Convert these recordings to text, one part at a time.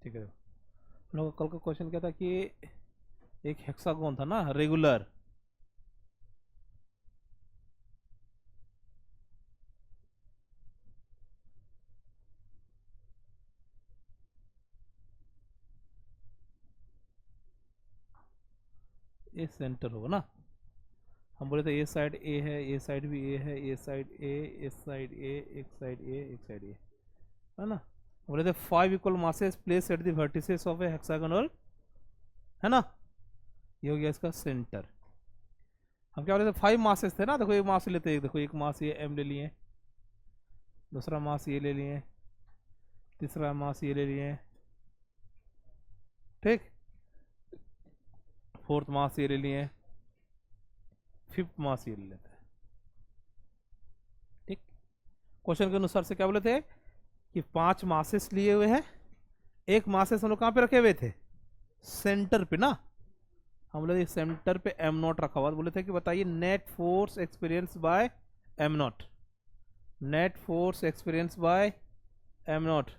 ठीक है। हम लोग का कल का क्वेश्चन क्या था कि एक हेक्सागोन था ना रेगुलर, ये सेंटर होगा ना। हम बोले थे ये साइड ए है, ये साइड भी ए है, ये साइड ए, इस साइड ए, एक साइड ए, एक साइड ए, है ना। बोले थे 5 equal masses place at the vertices of A hexagonal, है ना। ये हो गया इसका सेंटर। हम क्या बोले थे 5 मासेस थे ना। देखो ये मास लेते हैं, देखो एक मास ये एम ले लिए, दूसरा मास ये ले लिए, तीसरा मास ये ले लिए, ठीक, फोर्थ मास ये ले लिए, फिफ्थ मास ये ले लेते हैं, ठीक। क्वेश्चन के अनुसार से क्या बोले थे कि 5 मासेस लिए हुए हैं, एक मासेस हम लोग कहाँ पे रखे हुए थे, सेंटर पे ना। हम लोग सेंटर पे एम नॉट रखा हुआ, बोले थे कि बताइए net force experience by am not, net force experience by am not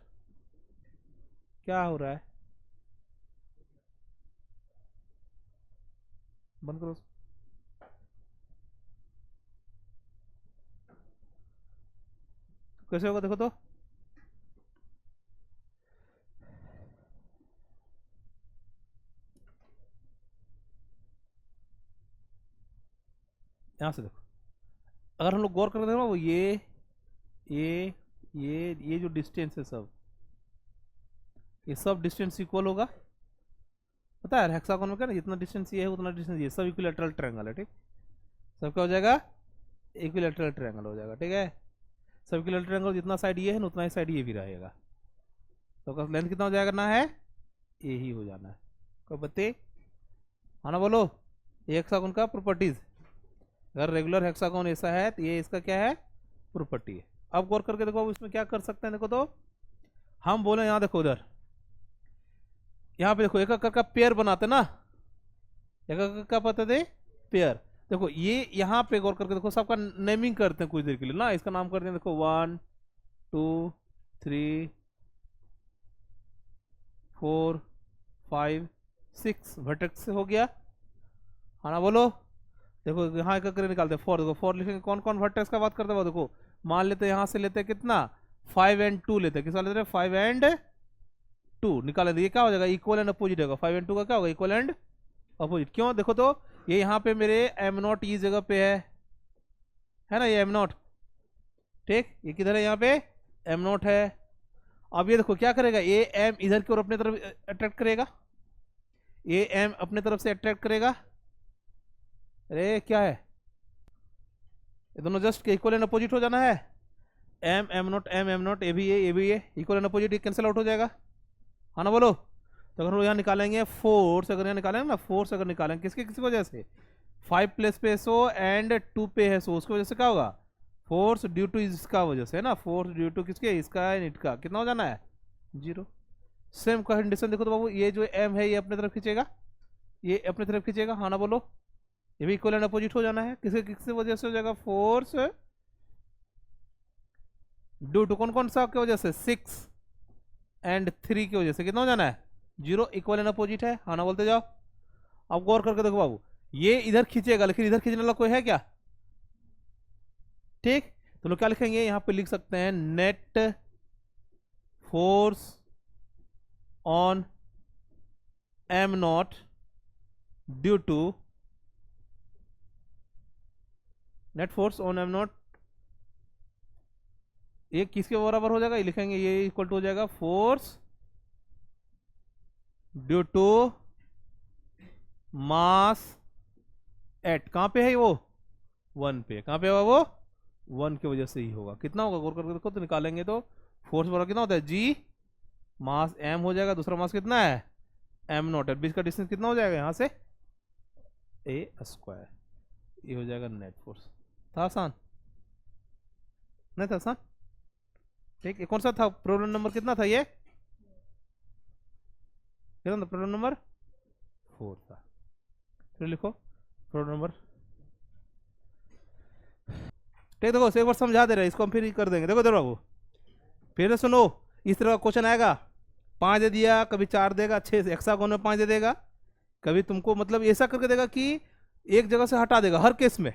क्या हो रहा है। बंद करो। कैसे होगा देखो तो, यहां से देखो, अगर हम लोग गौर करते हैं ना वो ये ये जो डिस्टेंस है सब, ये सब डिस्टेंस इक्वल होगा। पता है हेक्सागोन में क्या ना, जितना डिस्टेंस ये है उतना डिस्टेंस ये, सब इक्विलैटरल ट्रायंगल है, ठीक। सब क्या हो जाएगा, इक्विलैटरल ट्रायंगल हो जाएगा, ठीक है। सब इक्विलैटरल ट्रायंगल जितना साइड ये है ना उतना ही साइड ये भी रहेगा, तो लेंथ कितना हो जाएगा ना है, ये ही हो जाना है। कब बते आना बोलो, ये हेक्सागोन का प्रॉपर्टीज। अगर रेगुलर हेक्सागोन ऐसा है तो ये इसका क्या है, प्रॉपर्टी है। अब गौर करके देखो इसमें क्या कर सकते हैं, देखो तो हम बोले यहाँ देखो उधर, यहाँ पे देखो एक एक का पेयर बनाते ना, एक एक का पता थे पेयर। देखो ये यहाँ पे गौर करके देखो, सबका नेमिंग करते हैं कुछ देर के लिए ना, इसका नाम करते हैं देखो 1 2 3 4 5 6 वर्टेक्स हो गया, है ना बोलो। देखो यहाँ एक करके निकालते हैं 4, देखो 4 लिखेंगे, कौन कौन वर्टेक्स का बात करते हैं देखो। मान लेते हैं यहाँ से लेते हैं कितना 5 एंड 2 लेते हैं, किसका लेते हैं 5 एंड 2 निकालेंगे, ये क्या हो जाएगा इक्वल एंड अपोजिट होगा। 5 एंड 2 का क्या होगा, इक्वल एंड अपोजिट। क्यों देखो तो ये यहाँ पे मेरे एम नॉट इस जगह पे है ना, ये एम नॉट, ठीक। ये किधर है, यहाँ पे एम नॉट है। अब ये देखो क्या करेगा, ये एम इधर की ओर अपने तरफ अट्रैक्ट करेगा, ये एम अपने तरफ से अट्रैक्ट करेगा। अरे क्या है, ये दोनों जस्ट इक्वल एंड अपोजिट हो जाना है। M m naught m m naught, ये भी ये equal and opposite, cancel out हो जाएगा, हाँ ना बोलो। तो अगर हम यहाँ निकालेंगे फोर्स, अगर यहाँ निकालेंगे ना फोर्स, अगर निकालेंगे किसकी किसकी वजह से, 5 प्लस पे सो एंड 2 पे है सो, उसकी वजह से क्या होगा, फोर्स ड्यू टू इसका वजह से है ना, फोर्स ड्यू टू किसके, इसका एंड इट का, कितना हो जाना है 0। सेम कंडीशन देखो तो बाबू, ये जो एम है ये अपने तरफ खींचेगा, ये अपने तरफ खींचेगा, हाँ ना बोलो। ये भी इक्वल एंड अपोजिट हो जाना है, किसके किसकी वजह से हो जाएगा, फोर्स ड्यू टू कौन कौन सा की वजह से, 6 एंड 3 की वजह से, कितना हो जाना है 0, इक्वल एंड अपोजिट है, हाँ ना बोलते जाओ। अब गौर करके देखो बाबू, ये इधर खींचेगा लेकिन इधर खींचने वाला कोई है क्या, ठीक। तो लोग क्या लिखेंगे, यहां पे लिख सकते हैं net force on m naught due to, net force on m naught, ये किसके बराबर हो जाएगा, ये लिखेंगे ये इक्वल टू हो जाएगा force due to mass at, कहां पे है वो 1 पे, कहां पे होगा वो 1 की वजह से ही होगा। कितना होगा गौर करके देखो तो, निकालेंगे तो फोर्स बराबर कितना होता है जी मास एम हो जाएगा, दूसरा मास कितना है एम नॉट है, बीच का डिस्टेंस कितना हो जाएगा यहाँ से ए स्क्वायर, ये हो जाएगा नेट फोर्स। था आसान, नहीं था आसान, ठीक। ये कौन सा था प्रॉब्लम नंबर कितना था, ये कितना था, प्रॉब्लम नंबर 4 था। फिर लिखो प्रॉब्लम नंबर, ठीक। देखो एक बार समझा दे रहे हैं इसको, हम फिर कर देंगे। देखो देखो फिर से सुनो, इस तरह का क्वेश्चन आएगा 5 दे दिया, कभी 4 देगा, अच्छे से हेक्सागोन में 5 दे देगा, कभी तुमको मतलब ऐसा करके देगा कि एक जगह से हटा देगा हर केस में।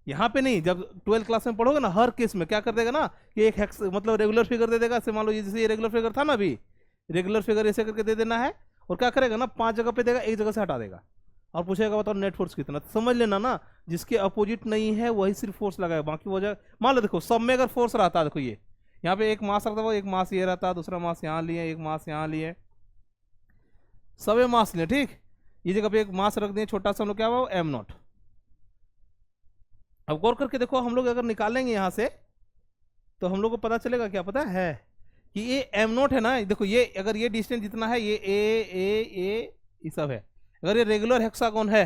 यहाँ पे नहीं, जब 12th क्लास में पढ़ोगे ना, हर केस में क्या कर देगा ना कि एक हेक्स मतलब रेगुलर फिगर दे देगा। मान लो जैसे ये रेगुलर फिगर था ना, अभी रेगुलर फिगर ऐसे करके दे देना है, और क्या करेगा ना 5 जगह पे देगा, एक जगह से हटा देगा और पूछेगा बताओ नेट फोर्स कितना। तो समझ लेना ना, जिसके अपोजिट नहीं है वही सिर्फ फोर्स लगाएगा, बाकी वो जगह मान लो देखो सब में अगर फोर्स रहता है, देखो ये यहाँ पे एक मास रखता है, एक मास ये रहता है, दूसरा मास यहाँ लिए, एक मास यहाँ लिए, सबे मास लिए, ठीक। ये जगह पे एक मास रख दिए छोटा सा, हम लोग क्या हुआ एम नॉट। अब गौर करके देखो, हम लोग अगर निकालेंगे यहाँ से तो हम लोग को पता चलेगा, क्या पता है कि ये एम नॉट है ना, देखो ये अगर ये डिस्टेंस जितना है, ये ए ये सब है, अगर ये रेगुलर हेक्सागोन है,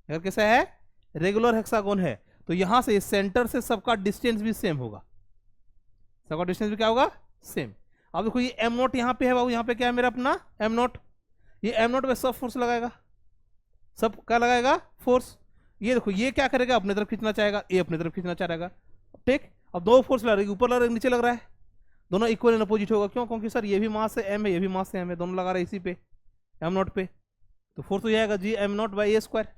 अगर कैसा है रेगुलर हेक्सागोन है, तो यहाँ से सेंटर से सबका डिस्टेंस भी सेम होगा, सबका डिस्टेंस भी क्या होगा सेम। अब देखो ये एम नॉट यहाँ पे है बाबू, यहाँ पे क्या है मेरा अपना एम नॉट, ये एम नॉट पे सब फोर्स लगाएगा, सब क्या लगाएगा फोर्स। ये देखो ये क्या करेगा, अपने तरफ खींचना चाहेगा, ये अपने तरफ खींचना चाहेगा, ठीक। अब दो फोर्स लग रही है, ऊपर लग रहा है नीचे लग रहा है, दोनों इक्वल एंड अपोजिट होगा, क्यों, क्योंकि सर ये भी मास है एम है, ये भी मास है एम है, दोनों लगा रहे इसी पे एम नॉट पे, तो फोर्स हो जाएगा G m not by A square,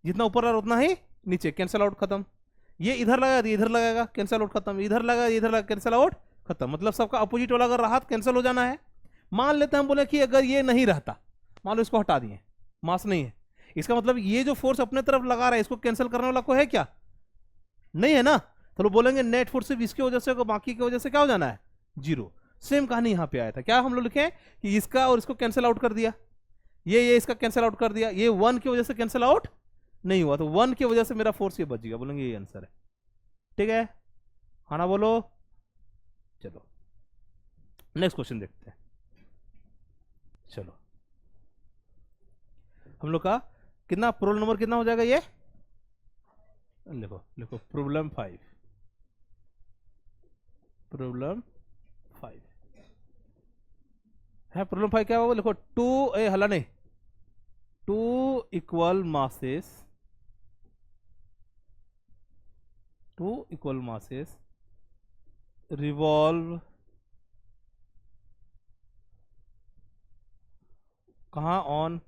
जितना ऊपर रहा उतना ही नीचे, कैंसिल आउट खत्म। ये इधर लगा तो इधर लगेगा, कैंसिल आउट खत्म, इधर लगा इधर लगा, कैंसिल आउट खत्म, मतलब सबका अपोजिट वाला अगर रहा तो कैंसिल हो जाना है। मान लेते हैं हम बोले कि अगर ये नहीं रहता, मान लो इसको हटा दिए, मास नहीं है, इसका मतलब ये जो फोर्स अपने तरफ लगा रहा है इसको कैंसिल करने वाला कोई है क्या, नहीं है ना, तो लोग बोलेंगे नेट फोर्स सिर्फ इसकी वजह से, बाकी की वजह से क्या हो जाना है जीरो। सेम कहानी यहाँ पे आया था, क्या हम लोग लिखे कि इसका और इसको कैंसिल आउट कर दिया, ये इसका कैंसिल आउट कर दिया, ये 1 की वजह से कैंसिल आउट नहीं हुआ, तो 1 की वजह से मेरा फोर्स ये बच गया, बोलेंगे ये आंसर है, ठीक है। हाँ ना बोलो, चलो नेक्स्ट क्वेश्चन देखते हैं। चलो हम लोग का कितना प्रोल नंबर कितना हो जाएगा, ये लिखो लिखो प्रॉब्लम 5, प्रॉब्लम 5 है, प्रॉब्लम 5 क्या होगा, लिखो टू ए हला नहीं, two equal masses, two equal masses revolve कहाँ on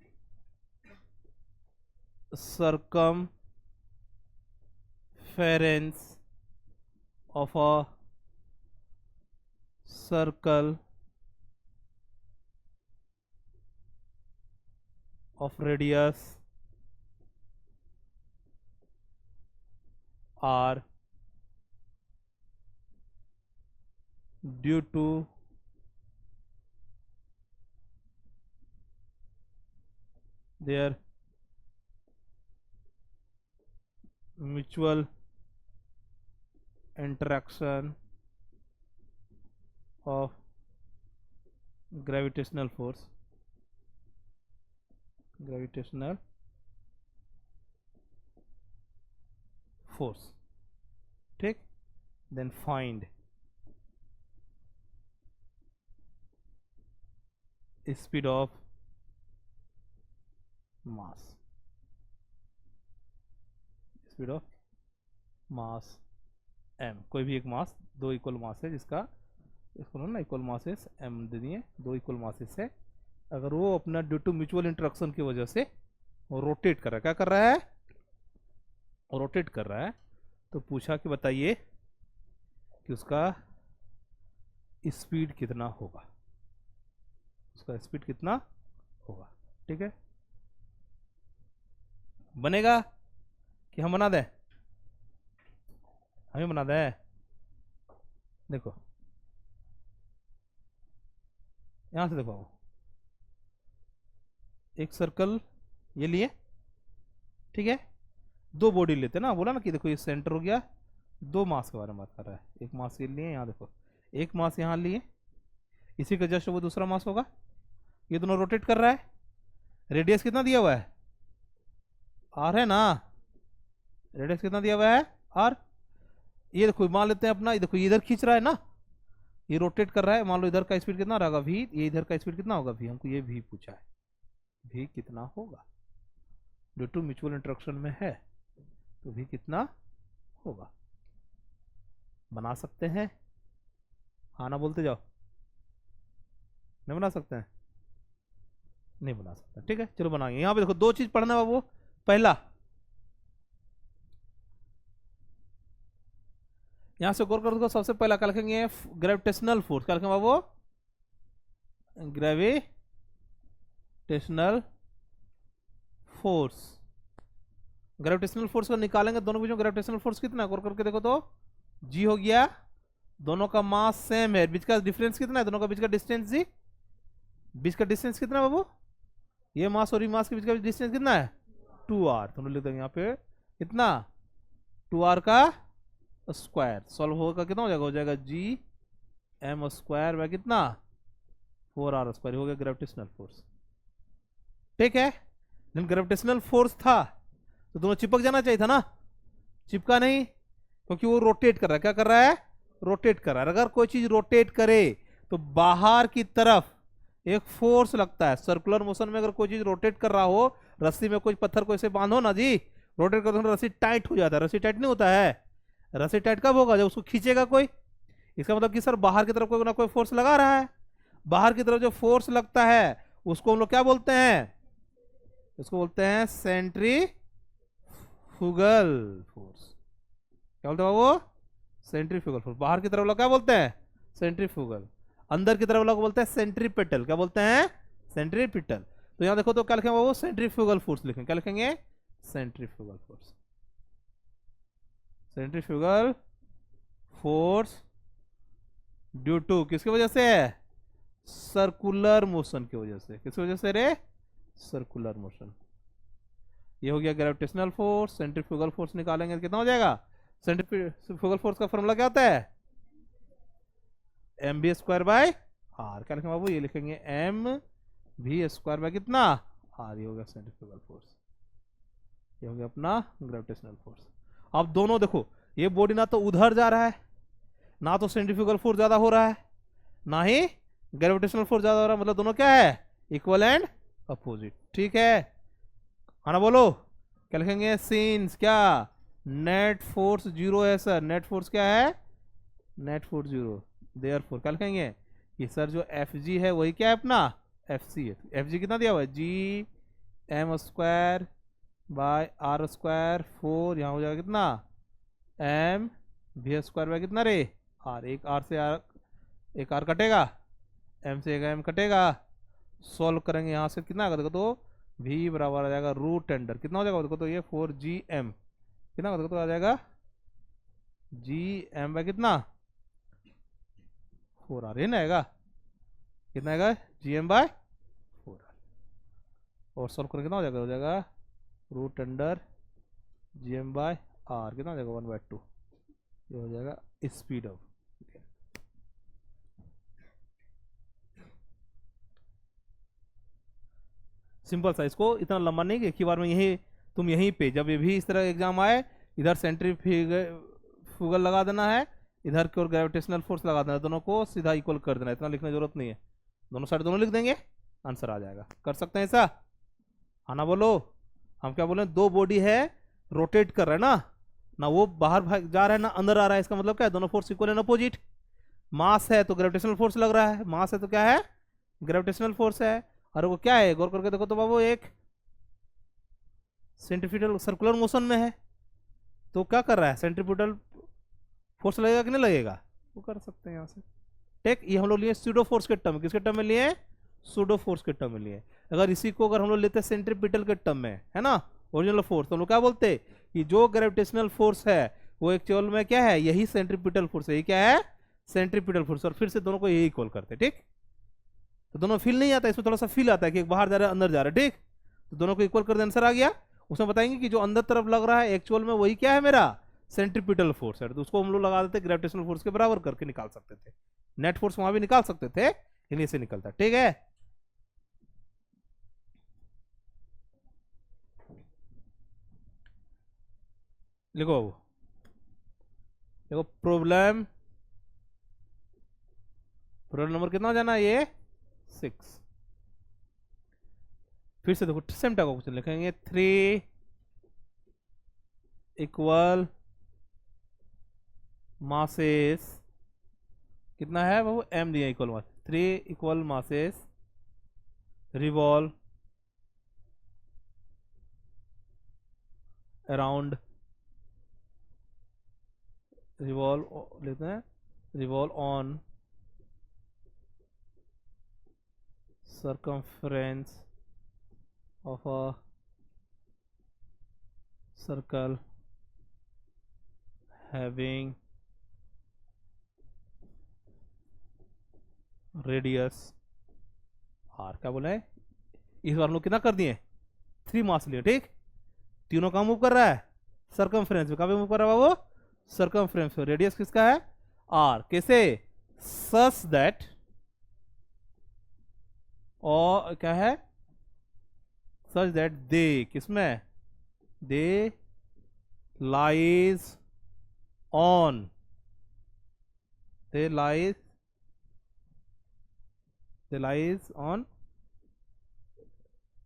circumference of a circle of radius are due to their mutual interaction of gravitational force, gravitational force, ठीक। then find speed of mass, speed of mass m, कोई भी एक मास, दो equal मास है जिसका, इसको ना इक्वल मासेस m दे दिए, दो इक्वल मासेस है, अगर वो अपना ड्यू टू म्यूचुअल इंटरेक्शन की वजह से वो रोटेट कर रहा है, क्या कर रहा है रोटेट कर रहा है, तो पूछा कि बताइए कि उसका स्पीड कितना होगा, उसका स्पीड कितना होगा, ठीक है। बनेगा कि हम बना दें, हम ही बना दें, देखो यहां से देखो, एक सर्कल ये लिए, ठीक है, दो बॉडी लेते ना, बोला ना कि देखो ये सेंटर हो गया, दो मास के बारे में बात कर रहा है, एक मास ये लिए, यहाँ देखो एक मास यहाँ लिए, इसी का जस्ट वो दूसरा मास होगा, ये दोनों रोटेट कर रहा है, रेडियस कितना दिया हुआ है आर है ना, रेडियस कितना दिया हुआ है आर, ये देखो मान लेते हैं अपना, ये देखो ये इधर खींच रहा है ना, ये रोटेट कर रहा है, मान लो इधर का स्पीड कितना रहेगा v, ये इधर का स्पीड कितना होगा v, हमको ये v पूछा है, v कितना होगा, ड्यू टू म्यूचुअल इंटरेक्शन में है तो v कितना होगा, बना सकते हैं, हाँ ना बोलते जाओ, नहीं बना सकते हैं? नहीं बना सकते, ठीक है चलो बनाएंगे। यहाँ पे देखो दो चीज पढ़ना है बाबू। पहला, यहां से गौर कर देखो, सबसे पहला क्या लिखेंगे? Gravitational force. क्या लिखेंगे बाबू? Gravitational force. ग्रेविटेशनल फोर्स को निकालेंगे, दोनों के बीच में ग्रेविटेशनल फोर्स कितना है? गौर करके देखो तो जी हो गया, दोनों का मास सेम है, बीच का डिफरेंस कितना है? दोनों का बीच का डिस्टेंस जी, बीच का डिस्टेंस कितना है बाबू? ये मास और ये मास के बीच का डिस्टेंस कितना है? 2r। तो हम लोग लिख देंगे यहाँ पे कितना? 2r का स्क्वायर। सॉल्व होगा कितना हो जाएगा? हो जाएगा जी एम स्क्वायर बाय कितना? 4r square. हो गया ग्रेविटेशनल फोर्स। ठीक है, लेकिन ग्रेविटेशनल फोर्स था तो दोनों चिपक जाना चाहिए था ना, चिपका नहीं, क्योंकि वो रोटेट कर रहा है। क्या कर रहा है? रोटेट कर रहा है। अगर कोई चीज रोटेट करे तो बाहर की तरफ एक फोर्स लगता है। सर्कुलर मोशन में अगर कोई चीज रोटेट कर रहा हो, रस्सी में कोई पत्थर को ऐसे बांधो ना जी, रोटेट कर दो, रस्सी टाइट हो जाता है। रस्सी टाइट नहीं होता है? रस्सी टाइट कब होगा? जब उसको खींचेगा कोई। इसका मतलब कि सर बाहर की तरफ कोई ना कोई फोर्स लगा रहा है। बाहर की तरफ जो फोर्स लगता है उसको हम लोग क्या बोलते हैं? उसको बोलते हैं सेंट्रीफ्यूगल फोर्स। क्या बोलते हैं वो? Centrifugal force. बाहर की तरफ लोग क्या बोलते हैं? सेंट्रीफ्यूगल। अंदर की तरफ लोग बोलते हैं सेंट्रीपिटल। क्या बोलते हैं? सेंट्रीपिटल। तो यहां देखो तो क्या लिखेंगे वो? सेंट्रीफ्यूगल फोर्स लिखेंगे। क्या लिखेंगे? Centrifugal force. Centrifugal force due to किसकी वजह से? सर्कुलर मोशन की वजह से। किसकी वजह से रे? Circular motion. ये हो गया ग्रेविटेशनल फोर्स। सेंट्रीफ्यूगल फोर्स निकालेंगे तो कितना हो जाएगा? सेंट्रीफ्यूगल फोर्स का फॉर्मूला क्या होता है? M v square by r. क्या लिखेंगे बाबू? ये लिखेंगे एम भी स्क्वायर बाय कितना? आर। ये हो गया सेंट्रीफ्यूगल फोर्स। ये हो गया अपना ग्रेविटेशनल फोर्स। अब दोनों देखो, ये बॉडी ना तो उधर जा रहा है, ना तो सेंट्रीफ्यूगल फोर्स ज्यादा हो रहा है, ना ही ग्रेविटेशनल फोर्स ज्यादा हो रहा है। मतलब दोनों क्या है? Equal and opposite. ठीक है, आना बोलो। क्या लिखेंगे? सिंस क्या? नेट फोर्स जीरो है सर। नेट फोर्स क्या है? Net force zero. देयरफॉर क्या लिखेंगे कि सर जो एफ जी है वही क्या है अपना? एफ सी है। एफ जी कितना दिया हुआ है? G m square by are square 4। यहाँ हो जाएगा कितना? एम भी स्क्वायर बाय कितना रे? आर। एक आर से आर, एक आर कटेगा, एम से एक एम कटेगा। सॉल्व करेंगे यहाँ से कितना आएगा देखो तो? v बराबर आ जाएगा रूट अंडर कितना हो जाएगा देखो तो? ये 4gm कितना देखो तो आ जाएगा? gm बाय कितना? 4r। ये ना आएगा कितना आएगा? gm by 4r। और सॉल्व करके कितना हो जाएगा? हो जाएगा root under gm by r। कितना हो जाएगा? 1/2। ये हो जाएगा स्पीड ऑफ। सिंपल सा, इसको इतना लंबा नहीं कि एक ही बार में यही तुम यहीं पे जब ये भी इस तरह एग्जाम आए, इधर सेंट्रीफ्यूगल लगा देना है, इधर की ओर ग्रेविटेशनल फोर्स लगा देना है, दोनों को सीधा इक्वल कर देना है। इतना लिखने की जरूरत नहीं है, दोनों साइड दोनों लिख देंगे, आंसर आ जाएगा। कर सकते हैं ऐसा? आना बोलो। हम क्या बोले? दो बॉडी है, रोटेट कर रहा है ना, ना वो बाहर भाग जा रहा है ना अंदर आ रहा है। इसका मतलब क्या है? दोनों फोर्स इक्वल एंड अपोजिट। मास है तो ग्रेविटेशनल फोर्स लग रहा है, मास है तो क्या है? ग्रेविटेशनल फोर्स है। और वो क्या है? गौर करके देखो तो बाबू, एक सेंट्रीफ्यूगल सर्कुलर मोशन में है, तो क्या कर रहा है? सेंट्रीफ्यूगल फोर्स लगेगा कि नहीं लगेगा? वो कर सकते हैं यहाँ से। टेक ये हम लोग लिए सूडो फोर्स के टर्म। किसके टर्म में लिए? सूडो फोर्स के टर्म में लिए। अगर इसी को अगर हम लोग लेते हैं सेंट्रीपिटल के टर्म में, है ना, ओरिजिनल फोर्स, तो हम लोग क्या बोलते हैं कि जो ग्रेविटेशनल फोर्स है वो एक्चुअल में क्या है? यही सेंट्रीपिटल फोर्स है। ये क्या है? Centripetal force. और फिर से दोनों को यही इक्वल करते हैं। ठीक, तो दोनों फील नहीं आता, इसमें थोड़ा सा फील आता है कि एक बाहर जा रहा है अंदर जा रहा है। ठीक, तो दोनों को इक्वल कर दे, आंसर आ गया। उसमें बताएंगे कि जो अंदर तरफ लग रहा है एक्चुअल में वही क्या है? मेरा सेंट्रीपिटल फोर्स है। तो उसको हम लोग लगा देते ग्रेविटेशनल फोर्स के बराबर करके निकाल सकते थे। नेट फोर्स वहां भी निकाल सकते थे, इन्हीं से निकलता। ठीक है, लिखो वो, देखो प्रॉब्लम, प्रॉब्लम नंबर कितना हो जाना है? ये 6। फिर से देखो सेम टाइप का क्वेश्चन लिखेंगे। 3 इक्वल मासेस कितना है वो? m दिया इक्वल मास 3 equal masses revolve around लेते हैं revolve on circumference of a circle having radius r। क्या बोला है, इस बार हम लोग कितना कर दिए, 3 मास लिए, ठीक। तीनों कहाँ मूव कर रहा है, सर्कमफ्रेंस में। कहाँ पे मूव कर रहा है वो, सर्कमफ्रेंस में। रेडियस किसका है, r। कैसे, सच दैट, और क्या है, सच दैट दे, किसमें, they lies on, they lies on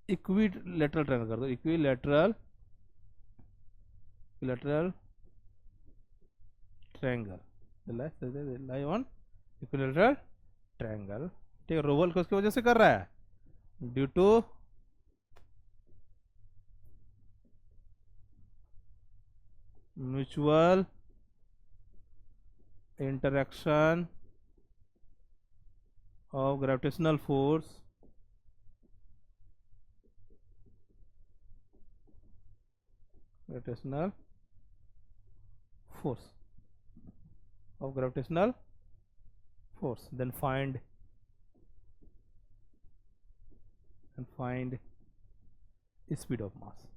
equilateral triangle कर दो, equilateral triangle, lie on equilateral triangle, ठीक है। रोबल को उसकी वजह से कर रहा है, due to mutual interaction of gravitational force of gravitational force, then find speed of mass।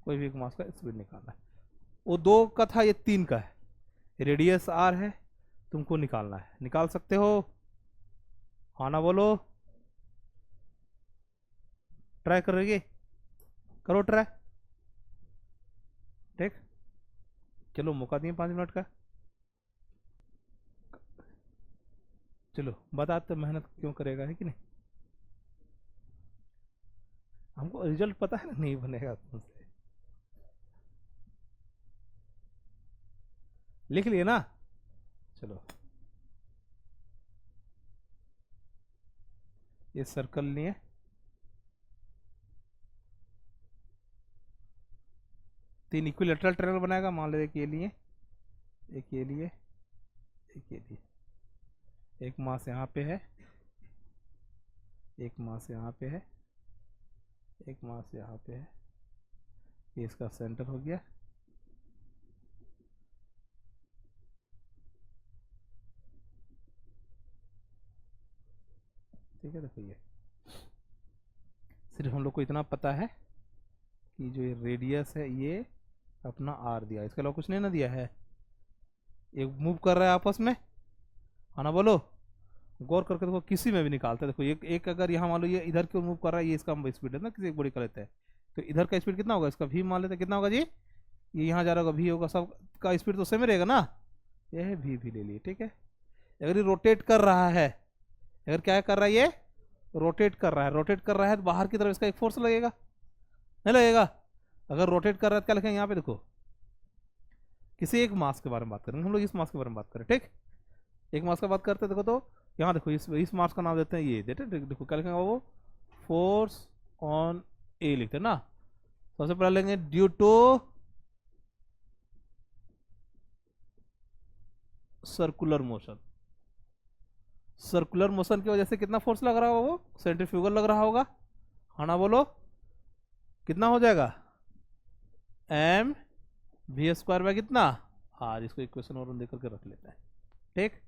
कोई भी एक मास का स्पीड निकालना है। वो 2 का था, ये 3 का है। रेडियस r है, तुमको निकालना है, निकाल सकते हो, हाँ ना बोलो, ट्राई कर रही है, करो ट्राई, ठीक। चलो मौका दिए 5 मिनट का, चलो बता, तो मेहनत क्यों करेगा, है कि नहीं। हमको रिजल्ट पता है ना, नहीं बनेगा तुमसे, लिख लिए ना। चलो ये सर्कल लिए, तीन इक्विलेटरल ट्रायंगल बनाएगा, मान लो एक ये लिए, एक ये लिए, एक ये लिए, एक मास यहाँ पे है, एक मास यहाँ पे है, एक मास यहाँ पे है, ये इसका सेंटर हो गया, ठीक है। देखो ये सिर्फ हम लोग को इतना पता है कि जो ये रेडियस है ये अपना r दिया, इसके अलावा कुछ नहीं ना दिया है। ये मूव कर रहा है आपस में, हाँ ना बोलो, गौर करके देखो, किसी में भी निकालते हैं। देखो एक अगर यहाँ मान लो ये इधर क्यों मूव कर रहा है, ये इसका स्पीड है ना, किसी एक बॉडी का लेते हैं, तो इधर का स्पीड कितना होगा, इसका v मान लेते हैं, कितना होगा जी, ये यहाँ जा रहा होगा, v होगा, सब का स्पीड तो सेम रहेगा ना, ये है v भी ले लिए, ठीक है। अगर ये रोटेट कर रहा है, अगर क्या कर रहा है, ये रोटेट कर रहा है, रोटेट कर रहा है तो बाहर की तरफ इसका एक फोर्स लगेगा, नहीं लगेगा। अगर रोटेट कर रहा है तो क्या लिखेंगे यहाँ पे, देखो किसी एक मास के बारे में बात करेंगे हम लोग, इस मास के बारे में बात करें, ठीक। एक मास का बात करते हैं, देखो तो यहाँ देखो, इस मास का नाम देते हैं ये, देखो क्या लिखेंगे वो, फोर्स ऑन ए लिखते हैं ना। सबसे पहले लेंगे due to circular motion, circular motion की वजह से कितना फोर्स लग रहा होगा, वो सेंट्रीफ्यूगल लग रहा होगा, हाँ ना बोलो, कितना हो जाएगा, m v स्क्वायर बाय कितना r। इसको इक्वेशन और देकर के रख लेते हैं, ठीक।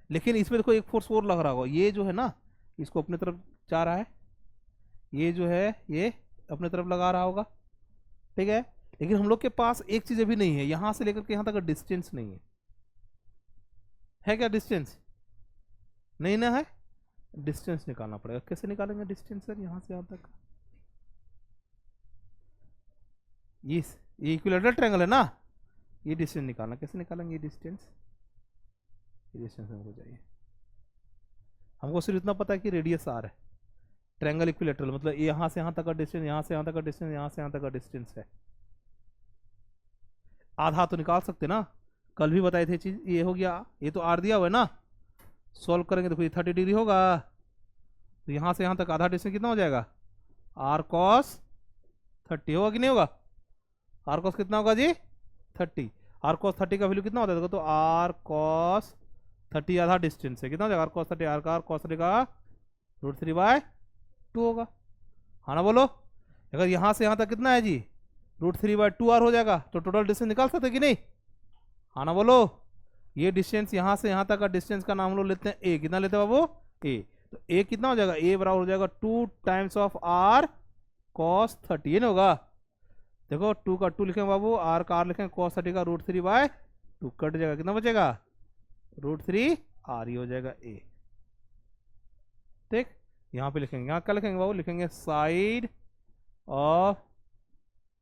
लेकिन इसमें देखो एक फोर्स और लग रहा होगा, ये जो है ना, इसको अपने तरफ जा रहा है, ये जो है ये अपने तरफ लगा रहा होगा, ठीक है। लेकिन हम लोग के पास एक चीज अभी नहीं है, यहां से लेकर के यहां तक डिस्टेंस नहीं है क्या, डिस्टेंस नहीं ना है, डिस्टेंस निकालना पड़ेगा। कैसे निकालेंगे डिस्टेंस सर, यहां से यहां तक, ये इक्विलेटरल ट्रायंगल है ना, ये डिस्टेंस निकालना, कैसे निकालेंगे ये डिस्टेंस, हमको चाहिए, हमको सिर्फ इतना पता है कि रेडियस r है, ट्रायंगल इक्विलेटरल मतलब यहाँ से यहाँ तक का डिस्टेंस, यहाँ से यहाँ तक का डिस्टेंस, यहाँ से यहाँ तक का डिस्टेंस है। आधा तो निकाल सकते ना, कल भी बताए थे चीज। ये हो गया, ये तो आर दिया हुआ है ना, सॉल्व करेंगे तो कोई 30 डिग्री होगा, तो यहाँ से यहाँ तक आधा डिस्टेंस कितना हो जाएगा, आर कॉस 30 होगा कि नहीं होगा। आर कॉस कितना होगा जी 30। आर कॉस 30 का वैल्यू कितना होता है देखो, तो आर कॉस 30 आधा डिस्टेंस है, कितना हो जाएगा आर कॉस 30, आर कॉस 30 का √3/2 होगा। हाँ ना बोलो, अगर यहाँ से यहाँ तक कितना है जी √3/2 आर हो जाएगा, तो टोटल डिस्टेंस निकाल सकते कि नहीं। हाँ ना बोलो, ये डिस्टेंस यहाँ से यहाँ तक का डिस्टेंस का नाम हम लोग लेते हैं ए, कितना लेते हैं बाबू ए, तो ए कितना हो जाएगा, ए बराबर हो जाएगा 2 टाइम्स ऑफ आर कॉस 30, ये नहीं होगा। देखो 2 का 2 लिखेंगे बाबू, आर का आर लिखेंगे, कॉस 30 का √3/2 कट जाएगा, कितना बचेगा √3 आर, ही हो जाएगा ए। ठीक, यहाँ पे लिखेंगे, यहाँ क्या लिखेंगे बाबू, लिखेंगे साइड ऑफ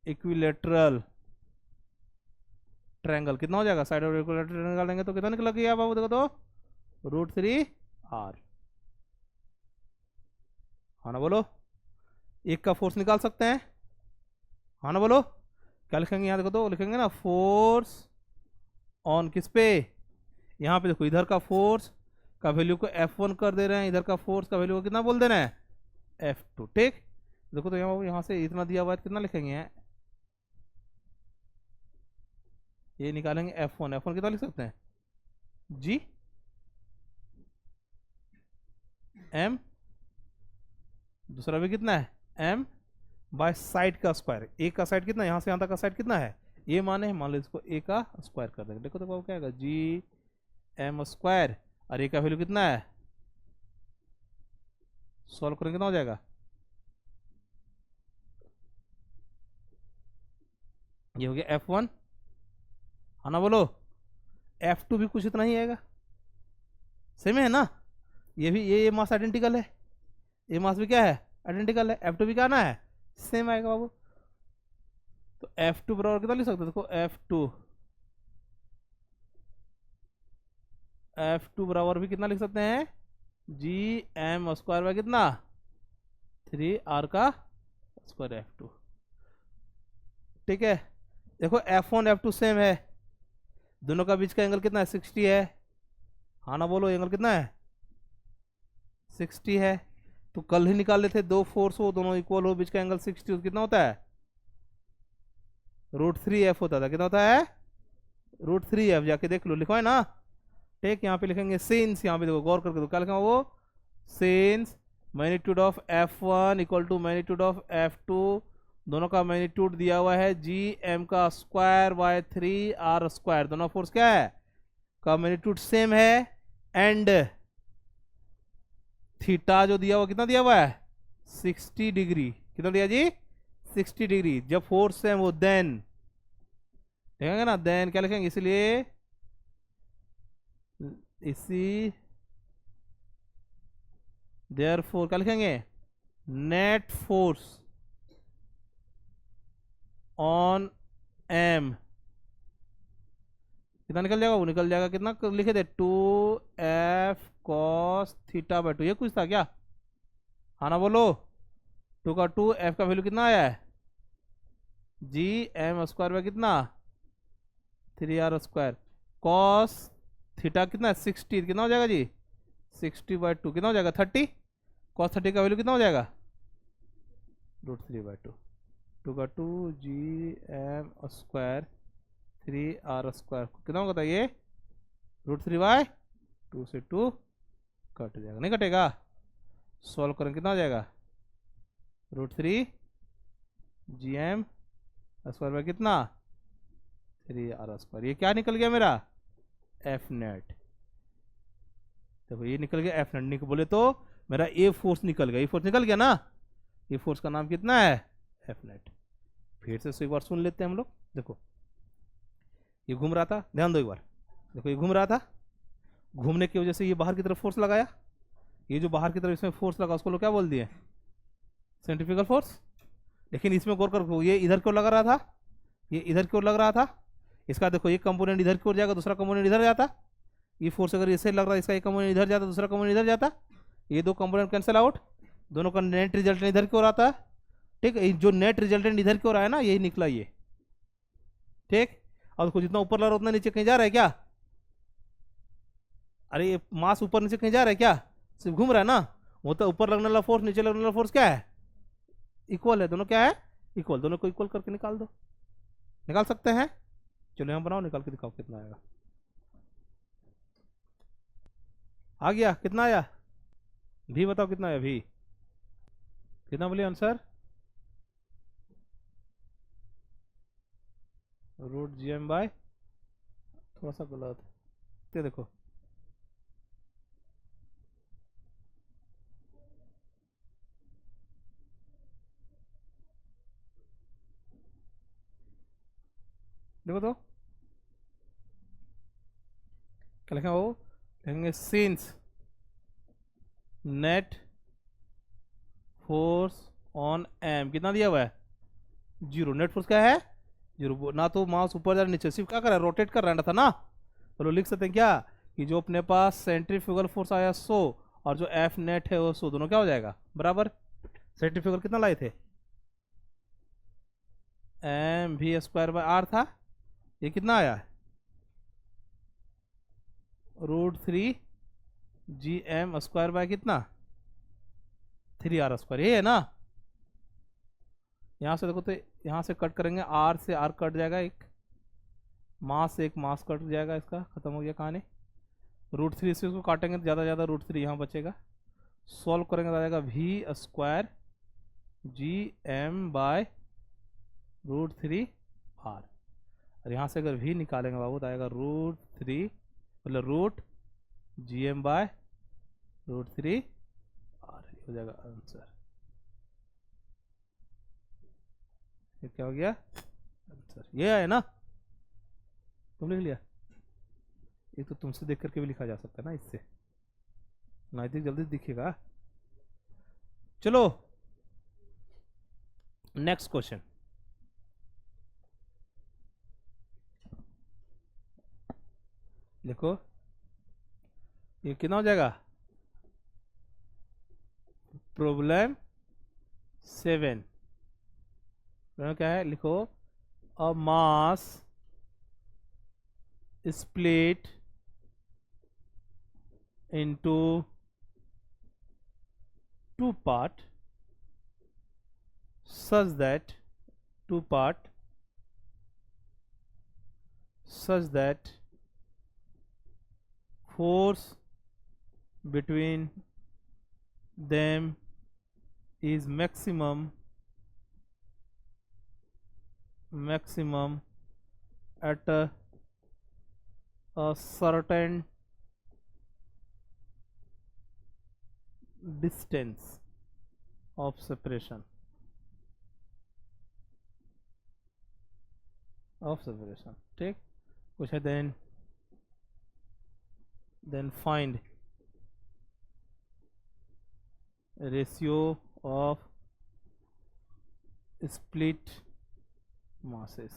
इक्विलेटरल ट्रायंगल, कितना हो जाएगा साइड ऑफ इक्विलेटरल ट्रायंगल निकालेंगे तो कितना निकल गया बाबू, देखो तो √3 आर। हाँ ना बोलो, एक का फोर्स निकाल सकते हैं। हाँ ना बोलो, क्या लिखेंगे यहाँ देखो तो, लिखेंगे ना फोर्स ऑन किस पे, यहाँ पे देखो इधर का फोर्स का वैल्यू को F1 कर दे रहे हैं, इधर का फोर्स का वैल्यू को कितना बोल दे रहे हैं F2। ठीक, देखो तो यहाँ से इतना दिया हुआ है, कितना लिखेंगे, ये निकालेंगे F1, F1 कितना लिख सकते हैं जी M, दूसरा भी कितना है M बाय साइड का स्क्वायर, ए का साइड कितना, यहाँ से यहाँ तक का साइड कितना है ये माने, मान लो इसको ए का स्क्वायर कर देंगे, देखो तो क्या आएगा GM², और ए का वैल्यू कितना है, सॉल्व करेंगे कितना हो जाएगा, ये हो गया F1। हाँ ना बोलो, F2 भी कुछ इतना ही आएगा, सेम है ना, ये भी ये मास आइडेंटिकल है, ये मास भी क्या है आइडेंटिकल है, F2 भी क्या ना है सेम आएगा बाबू। तो F2 बराबर कितना लिख सकते हो, देखो F2 बराबर भी कितना लिख सकते हैं GM² कितना 3R का स्क्वायर F2। ठीक है, देखो F1 F2 सेम है, दोनों का बीच का एंगल कितना है 60 है। हाँ ना बोलो, एंगल कितना है 60 है, तो कल ही निकाल लेते, दो फोर्स हो दोनों इक्वल हो, बीच का एंगल 60 हो, कितना होता है √3F होता था, कितना होता है √3F, जाके देख लो, लिखो है ना। ठीक, यहाँ पे लिखेंगे सिंस, यहाँ पे देखो गौर करके, तो क्या लिखेंगे वो, since magnitude of F1 equal to magnitude of F2, दोनों का मैग्नीट्यूड दिया हुआ है GM²/3R², दोनों फोर्स क्या है का मैग्नीट्यूड सेम है, एंड थीटा जो दिया हुआ कितना दिया हुआ है 60 डिग्री, कितना दिया जी 60 डिग्री, जब फोर्स सेम वो देन लिखेंगे ना, देन क्या लिखेंगे, इसलिए इसी देयरफॉर क्या लिखेंगे, नेट फोर्स ऑन M कितना निकल जाएगा, वो निकल जाएगा कितना लिखे थे 2F cos θ/2, ये कुछ था क्या। हाँ ना बोलो, 2 का 2, F का वैल्यू कितना आया है GM² कितना 3R², cos थीटा कितना है 60, कितना हो जाएगा जी 60/2, कितना हो जाएगा 30, cos 30 का वैल्यू कितना हो जाएगा √3/2, 2 का 2 GM² 3R² कितना होगा ये √3/2 से 2 कट जाएगा, नहीं कटेगा, सॉल्व करेंगे कितना हो जाएगा √3 GM² कितना 3R², ये क्या निकल गया मेरा F नेट। देखो ये निकल गया F नेट, बोले तो मेरा ये फोर्स निकल गया, ये फोर्स निकल गया ना, ये फोर्स का नाम कितना है F नेट। फिर से एक बार सुन लेते हैं हम लोग, देखो ये घूम रहा था, ध्यान दो एक बार, देखो ये घूम रहा था, घूमने की वजह से ये बाहर की तरफ फोर्स लगाया, ये जो बाहर की तरफ इसमें फोर्स लगा उसको लोग क्या बोल दिए सेंट्रीफ्यूगल फोर्स। लेकिन इसमें गौर कर, ये इधर की ओर लगा रहा था, ये इधर की ओर लग रहा था, इसका देखो एक कंपोनेंट इधर की ओर जाएगा, दूसरा कंपोनेंट इधर जाता, ये फोर्स अगर इससे लग रहा है, इसका एक कंपोनेंट इधर जाता, दूसरा कंपोनेंट इधर जाता, ये दो कंपोनेंट कैंसिल आउट, दोनों का नेट रिजल्टेंट इधर की ओर आता है। ठीक, जो नेट रिजल्टेंट इधर की ओर आया ना, यही निकला ये। ठीक, और देखो जितना ऊपर लग रहा है उतना नीचे कहीं जा रहा है क्या? अरे ये मास ऊपर नीचे कहीं जा रहा है क्या? सिर्फ घूम रहा है ना। वो तो ऊपर लगने वाला फोर्स नीचे लगने वाला फोर्स क्या है? इक्वल है, दोनों क्या है? इक्वल। दोनों को इक्वल करके निकाल दो। निकाल सकते हैं? चलो यहाँ बनाओ, निकाल के दिखाओ कितना आएगा। आ गया? कितना आया? भी बताओ कितना आया? भी कितना बोलिए आंसर? √gm/, थोड़ा सा गलत है, देखो देखो तो क्या लिखा वो, लिखेंगे since net force on m कितना दिया हुआ है? 0। नेट फोर्स क्या है? 0। ना तो माउस ऊपर जा रहा नीचे, सिर्फ क्या कर रहा है? रोटेट कर रहा था ना। तो लिख सकते हैं क्या कि जो अपने पास सेंट्रीफ्यूगल फोर्स आया 100 और जो एफ नेट है वो 100, दोनों क्या हो जाएगा? बराबर। सेंट्रीफ्यूगल कितना लाए थे? mv²/r था। ये कितना आया? √3gm² कितना? 3r²। ये है ना। यहाँ से देखो तो यहाँ से कट करेंगे, आर से आर कट जाएगा, एक मास से एक मास कट जाएगा, इसका खत्म हो गया कहानी। √3 से उसको काटेंगे तो ज़्यादा ज़्यादा √3 यहाँ बचेगा। सॉल्व करेंगे तो आ जाएगा v²gm/√3r। और यहाँ से अगर v निकालेंगे बाबू तो आएगा √3 मतलब √gm/√3r। हो जाएगा आंसर। ये क्या हो गया? आंसर ये है ना। तुम लिख लिया? ये तो तुमसे देख करके भी लिखा जा सकता है ना, इससे नजदीक जल्दी दिखेगा। चलो नेक्स्ट क्वेश्चन देखो, ये कितना हो जाएगा? प्रॉब्लम 7 क्या है? लिखो अ मास split into two part such that force between them is maximum at a certain distance of separation ठीक। कुछ है then find ratio of split masses।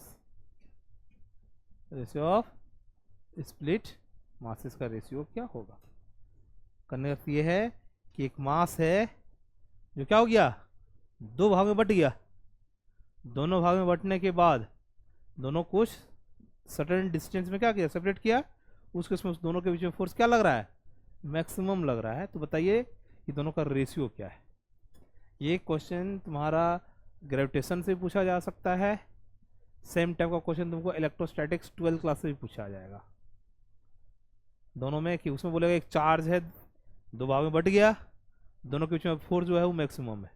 Ratio of split masses का रेशियो क्या होगा? करने का ये है कि एक मास है जो क्या हो गया? दो भाग में बट गया। दोनों भाग में बटने के बाद दोनों कुछ सर्टेन डिस्टेंस में क्या किया? सेपरेट किया। उसके उसमें दोनों के बीच में फोर्स क्या लग रहा है? मैक्सिमम लग रहा है। तो बताइए कि दोनों का रेशियो क्या है? ये क्वेश्चन तुम्हारा ग्रेविटेशन से पूछा जा सकता है। सेम टाइप का क्वेश्चन तुमको इलेक्ट्रोस्टैटिक्स 12th क्लास से भी पूछा जाएगा। दोनों में कि उसमें बोलेगा एक चार्ज है, दो भाग में बट गया, दोनों के बीच में फोर्स जो है वो मैक्सिमम है।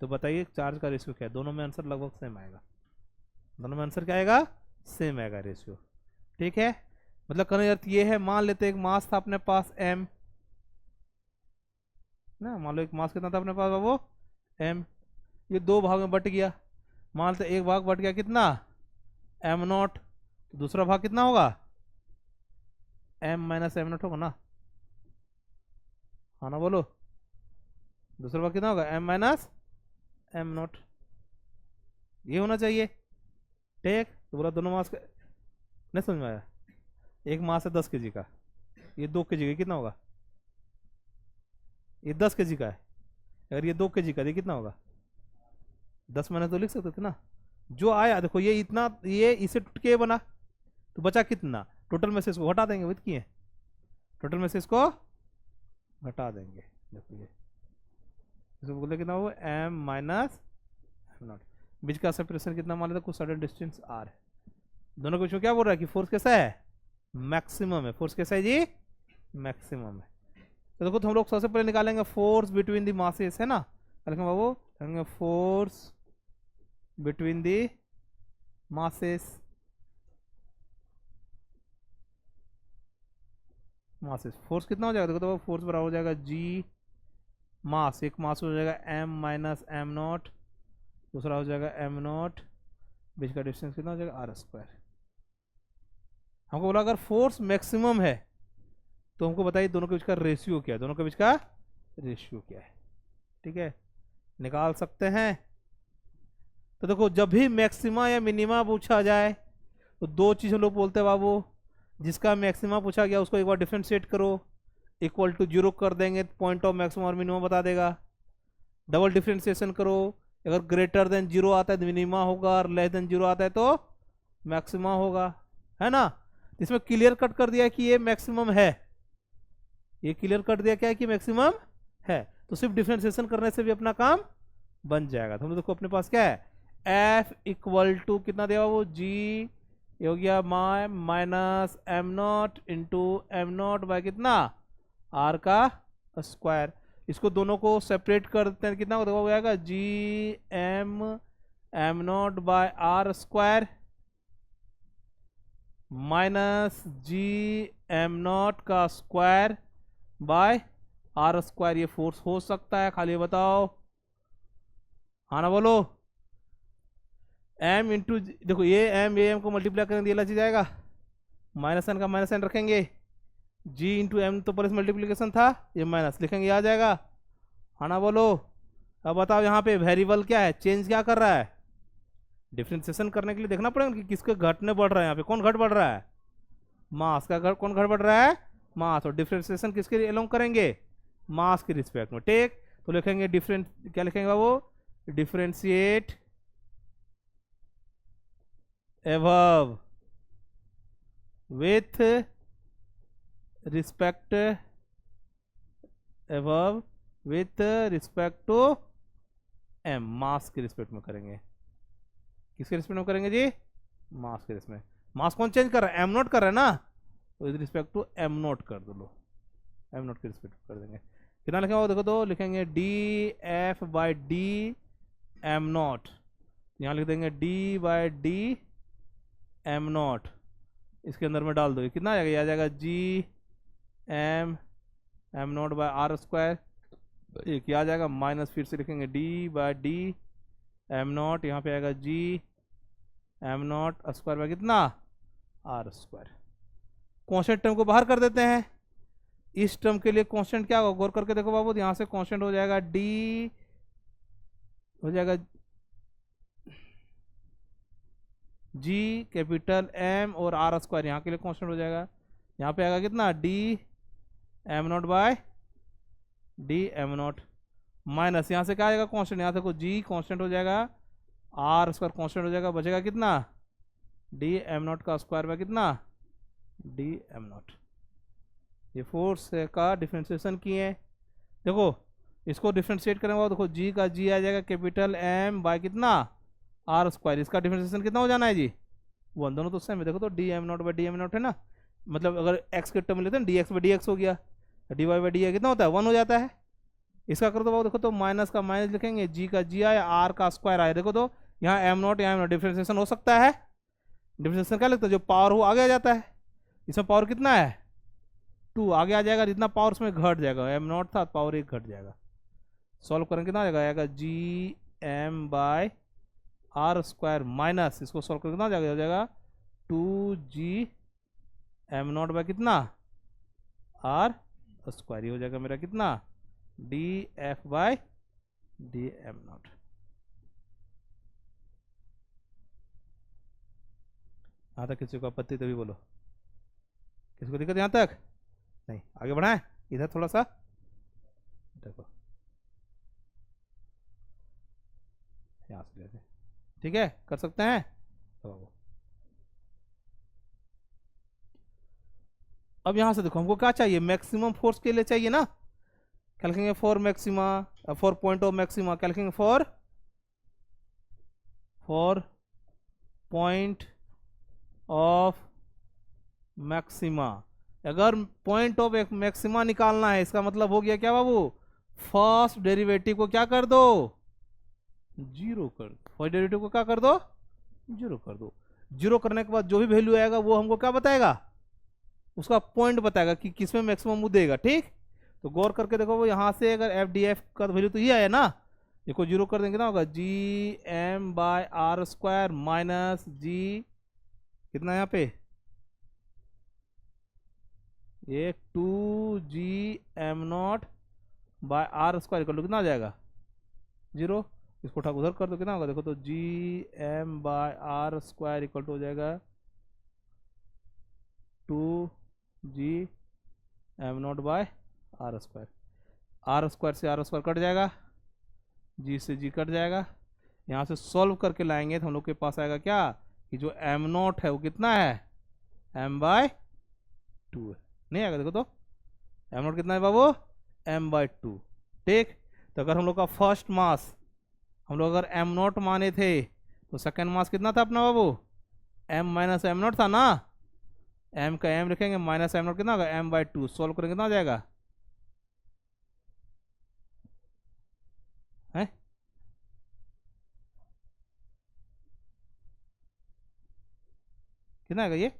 तो बताइए चार्ज का रेशियो क्या है? दोनों में आंसर लगभग सेम आएगा। दोनों में आंसर क्या आएगा? सेम आएगा रेशियो। ठीक है, मतलब कहने का अर्थ ये है, मान लेते एक मास था अपने पास m ना, मान लो एक मास कितना था अपने पास वो m, ये दो भाग में बट गया। मान लेते एक भाग बट गया कितना? m0, तो दूसरा भाग कितना होगा? m - m0 होगा ना। हाँ ना बोलो, दूसरा भाग कितना होगा? m - m0, ये होना चाहिए। ठीक, तो बोला दोनों मास का नहीं समझ में आया? एक मास है 10 kg का, ये 2 kg का, कितना होगा? ये 10 kg का है, अगर ये 2 kg का, ये कितना होगा? 10 मैंने तो लिख सकते थे ना। जो आया देखो, ये इतना, ये इसे टूट के बना, तो बचा कितना, टोटल में से इसको हटा देंगे, विद किए टोटल में से इसको घटा देंगे। देखो ये इसको बोले कितना वो m माइनस एम नॉट, बीच का सेपरेशन कितना मान लेते, कुछ सडन डिस्टेंस r है। दोनों के बीच में क्या बोल रहा है कि फोर्स कैसा है, मैक्सिमम है। फोर्स कैसा है जी, मैक्सिमम है। तो देखो तो हम लोग सबसे पहले निकालेंगे फोर्स बिटवीन द मासेस, है ना, लिखेंगे बाबू, लिखेंगे force between the masses, masses force कितना हो जाएगा, देखो तो फोर्स बराबर हो जाएगा जी मास, एक मास हो जाएगा m माइनस एम नॉट, दूसरा हो जाएगा m नॉट, बीच का डिस्टेंस कितना हो जाएगा आर स्क्वायर। हमको बोला अगर फोर्स मैक्सिमम है तो हमको बताइए दोनों के बीच का रेशियो क्या है, दोनों के बीच का रेशियो क्या है, ठीक है, निकाल सकते हैं। तो देखो जब भी मैक्सिमा या मिनिमा पूछा जाए तो दो चीज हम लोग बोलते हैं बाबू, जिसका मैक्सिमा पूछा गया उसको एक बार डिफरेंशिएट करो, इक्वल टू जीरो कर देंगे, पॉइंट ऑफ मैक्सिमम और मिनिमम बता देगा। डबल डिफरेंशिएशन करो, अगर ग्रेटर देन जीरो आता है तो मिनिमा होगा, और लेस देन जीरो आता है तो मैक्सिमा होगा, है ना। इसमें क्लियर कट कर दिया कि ये मैक्सिमम है, ये क्लियर कर दिया क्या है कि मैक्सिमम है, तो सिर्फ डिफरेंशिएशन करने से भी अपना काम बन जाएगा। तो हम देखो अपने पास क्या है, एफ इक्वल टू कितना दिया वो जी, ये हो गया minus m naught into m naught by कितना आर का स्क्वायर। इसको दोनों को सेपरेट कर देते हैं, कितना हो जाएगा G m m naught by are square minus G m naught का स्क्वायर बाय आर स्क्वायर। ये फोर्स हो सकता है, खाली बताओ, हाँ ना बोलो। एम इंटू देखो ये एम को मल्टीप्लाई करेंगे, ये लच जाएगा, माइनस एन का माइनस एन रखेंगे, जी इंटू एम तो प्लस मल्टीप्लीकेशन था, ये माइनस लिखेंगे, आ जाएगा, हाँ ना बोलो। अब बताओ यहाँ पे वेरिएबल क्या है, चेंज क्या कर रहा है, डिफरेंशिएशन करने के लिए देखना पड़ेगा कि किसके घटने बढ़ रहा है, यहाँ पे कौन घट बढ़ रहा है, मास का कौन घट बढ़ रहा है, मास, और डिफरेंशिएशन किसके अलोंग करेंगे, मास के रिस्पेक्ट में, ठीक। तो लिखेंगे डिफरेंट, क्या लिखेंगे बाबू, differentiate above with respect above with respect to m, mass के रिस्पेक्ट में करेंगे, किसके रिस्पेक्ट में करेंगे जी, मास के रिस्पेक्ट में। मास कौन चेंज कर रहा है, एम नोट कर रहा है ना, तो with respect to m naught कर दो, लो एम नोट के रिस्पेक्ट कर देंगे। कितना लिखेंगे वो देखो तो, लिखेंगे d f by d m naught, यहाँ लिख देंगे d by d m naught, इसके अंदर में डाल दो, ये कितना आ जाएगा, ये आ जाएगा G m m naught by are square, ये क्या आ जाएगा माइनस, फिर से लिखेंगे d by d m naught, यहाँ पे आएगा G m naught square by कितना आर स्क्वायर। कॉन्स्टेंट टर्म को बाहर कर देते हैं, इस टर्म के लिए कॉन्स्टेंट क्या होगा, गौर करके देखो बाबू, यहाँ से कॉन्स्टेंट हो जाएगा डी, हो जाएगा जी कैपिटल एम और आर स्क्वायर, यहाँ के लिए कांस्टेंट हो जाएगा, यहाँ पे आएगा कितना d m naught by d m naught, minus यहाँ से क्या आएगा कांस्टेंट, यहाँ से जी कांस्टेंट हो जाएगा, आर स्क्वायर कांस्टेंट हो जाएगा, बचेगा कितना डी एम नॉट का स्क्वायर बाय कितना डी एम नॉट। ये फोर्स का डिफ्रेंशिएशन किए, देखो इसको डिफ्रेंशिएट करेंगे, देखो जी का जी आ जाएगा कैपिटल एम बाय कितना आर स्क्वायर, इसका डिफरेंशिएशन कितना हो जाना है जी वन, दोनों तो सेम है, देखो तो D m not by d m not है ना, मतलब अगर एक्स के टर्म लेते हैं D x by D x हो गया, डी वाई बाई डी कितना होता है वन हो जाता है। इसका करो तो बाबू देखो तो माइनस का माइनस लिखेंगे, जी का जी आया, आर का स्क्वायर आया, देखो तो यहाँ एम नॉट यहाँ एम नॉट, डिफरेंशिएशन हो सकता है, डिफरेंशिएशन क्या लगता है, जो पावर हो आगे आ जाता है, इसमें पावर कितना है टू, आगे आ जाएगा, जितना पावर उसमें घट जाएगा, एम नॉट था पावर एक घट जाएगा, सॉल्व करेंगे कितना आएगा G M by are square minus, इसको सॉल्व करके कितना हो जाएगा two G m naught by कितना आर स्क्वायर, ये हो जाएगा मेरा कितना d f by d m naught. यहाँ तक किसी को आपत्ति तभी बोलो, किसी को दिक्कत यहाँ तक नहीं, आगे बढ़ाएं इधर थोड़ा सा, देखो यहाँ से लेते, ठीक है कर सकते हैं, तो अब यहां से देखो हमको क्या चाहिए, मैक्सिमम फोर्स के लिए चाहिए ना, क्या लिखेंगे for maxima, for point of maxima, क्या लिखेंगे फॉर पॉइंट ऑफ मैक्सिमा। अगर पॉइंट ऑफ मैक्सिमा निकालना है, इसका मतलब हो गया क्या बाबू, फर्स्ट डेरिवेटिव को क्या कर दो, जीरो कर दो, फर्स्ट डेरिवेटिव को क्या कर दो, जीरो कर दो। जीरो करने के बाद जो भी वैल्यू आएगा वो हमको क्या बताएगा, उसका पॉइंट बताएगा कि किसमें मैक्सिमम वो देगा। ठीक, तो गौर करके देखो वो यहाँ से अगर एफ डी एफ का वैल्यू तो ये आया ना, देखो जीरो कर देंगे ना होगा G M by are square minus G कितना यहाँ पे ये 2g m0 by are square equal to कितना आ जाएगा, जीरो। इसको उठा उधर कर दो कितना होगा, देखो तो G M by are square equal to हो जाएगा 2g m0 by are square. R square से आर स्क्वायर कट जाएगा, जी से जी कट जाएगा। यहाँ से सॉल्व करके लाएंगे तो हम लोग के पास आएगा क्या, कि जो m0 है वो कितना है, m/2 है। नहीं आएगा, देखो तो m0 कितना है बाबू, m/2। ठीक, तो अगर हम लोग का फर्स्ट मास हम लोग अगर m0 माने थे तो सेकेंड मास कितना था अपना बाबू, m माइनस m0 था ना, m का m लिखेंगे माइनस m0 कितना होगा, m/2। सॉल्व करेंगे कितना आ जाएगा, है कितना आएगा, ये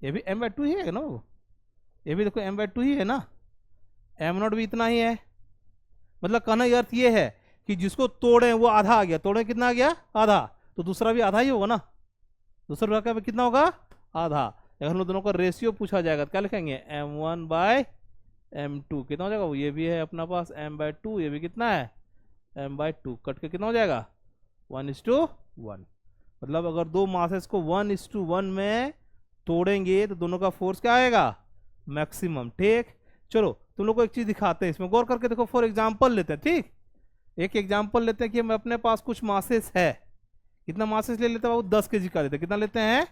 भी m/2 ही है ना वो, ये भी देखो m/2 ही है ना, m0 भी इतना ही है। मतलब कहना ये अर्थ ये है कि जिसको तोड़े वो आधा आ गया, तोड़े कितना आ गया, आधा, तो दूसरा भी आधा ही होगा ना, दूसरा का भी कितना होगा, आधा। अगर हम लोग दोनों का रेशियो पूछा जाएगा तो क्या लिखेंगे, m1/m2 कितना हो जाएगा, वो ये भी है अपना पास m/2, ये भी कितना है m/2, कट के कितना हो जाएगा 1:1। मतलब अगर दो मासेस को 1:1 में तोड़ेंगे तो दोनों का फोर्स क्या आएगा, मैक्सिमम। ठीक, चलो तुम लोग को एक चीज दिखाते हैं, इसमें गौर करके देखो। फॉर एग्जांपल लेते हैं, ठीक, एक एग्जांपल लेते हैं कि हम अपने पास कुछ मासेस है, कितना मासेस ले लेते हैं वो 10 kg का लेते हैं, कितना लेते हैं